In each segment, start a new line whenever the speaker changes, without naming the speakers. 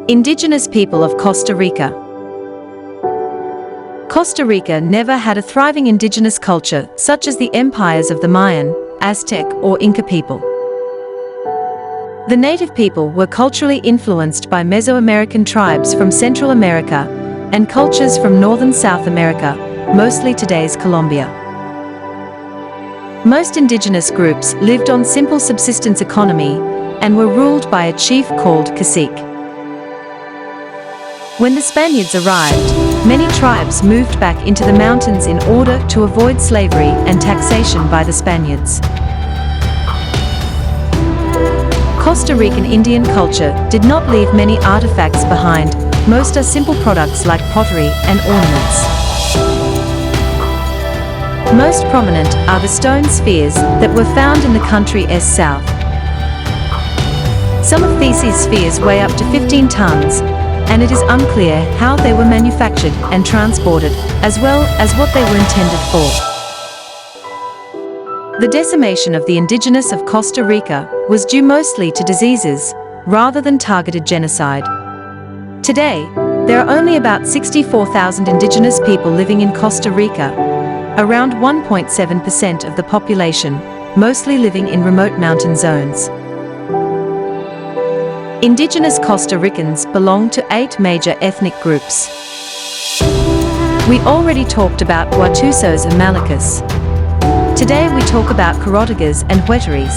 Indigenous people of Costa Rica. Costa Rica never had a thriving indigenous culture such as the empires of the Mayan, Aztec, or Inca people. The native people were culturally influenced by Mesoamerican tribes from Central America and cultures from northern South America, mostly today's Colombia. Most indigenous groups lived on simple subsistence economy and were ruled by a chief called cacique. When the Spaniards arrived, many tribes moved back into the mountains in order to avoid slavery and taxation by the Spaniards. Costa Rican Indian culture did not leave many artifacts behind. Most are simple products like pottery and ornaments. Most prominent are the stone spheres that were found in the country's south. Some of these spheres weigh up to 15 tons, and it is unclear how they were manufactured and transported, as well as what they were intended for. The decimation of the indigenous of Costa Rica was due mostly to diseases, rather than targeted genocide. Today, there are only about 64,000 indigenous people living in Costa Rica, around 1.7% of the population, mostly living in remote mountain zones. Indigenous Costa Ricans belong to 8 major ethnic groups. We already talked about Huetares and Malicas. Today we talk about Chorotegas and Huetares.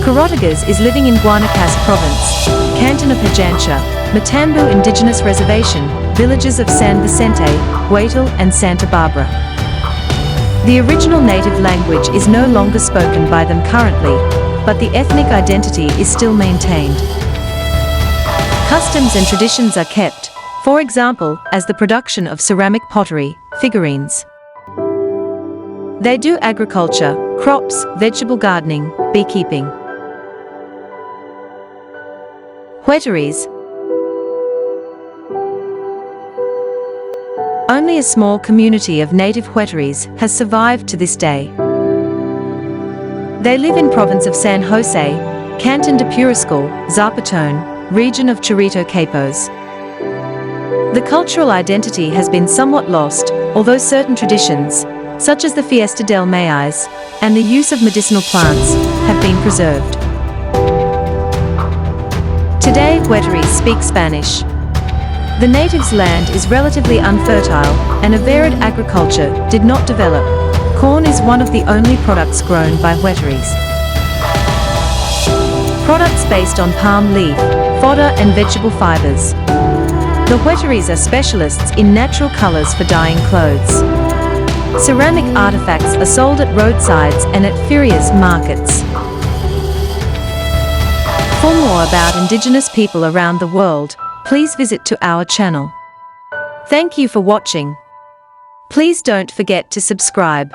Chorotegas is living in Guanacaste Province, Canton of Hajancha, Matambu Indigenous Reservation, villages of San Vicente, Huetal and Santa Barbara. The original native language is no longer spoken by them currently, but the ethnic identity is still maintained. Customs and traditions are kept, for example, as the production of ceramic pottery, figurines. They do agriculture, crops, vegetable gardening, beekeeping. Huetares. Only a small community of native Huetares has survived to this day. They live in province of San Jose, Canton de Puriscal, Zapatone, region of Chorito Capos. The cultural identity has been somewhat lost, although certain traditions, such as the Fiesta del Maíz and the use of medicinal plants, have been preserved. Today, Huetares speak Spanish. The natives' land is relatively unfertile, and a varied agriculture did not develop. Corn is one of the only products grown by Huetares. Products based on palm leaf, fodder and vegetable fibers. The Huetares are specialists in natural colors for dyeing clothes. Ceramic artifacts are sold at roadsides and at ferias markets. For more about indigenous people around the world, please visit to our channel. Thank you for watching. Please don't forget to subscribe.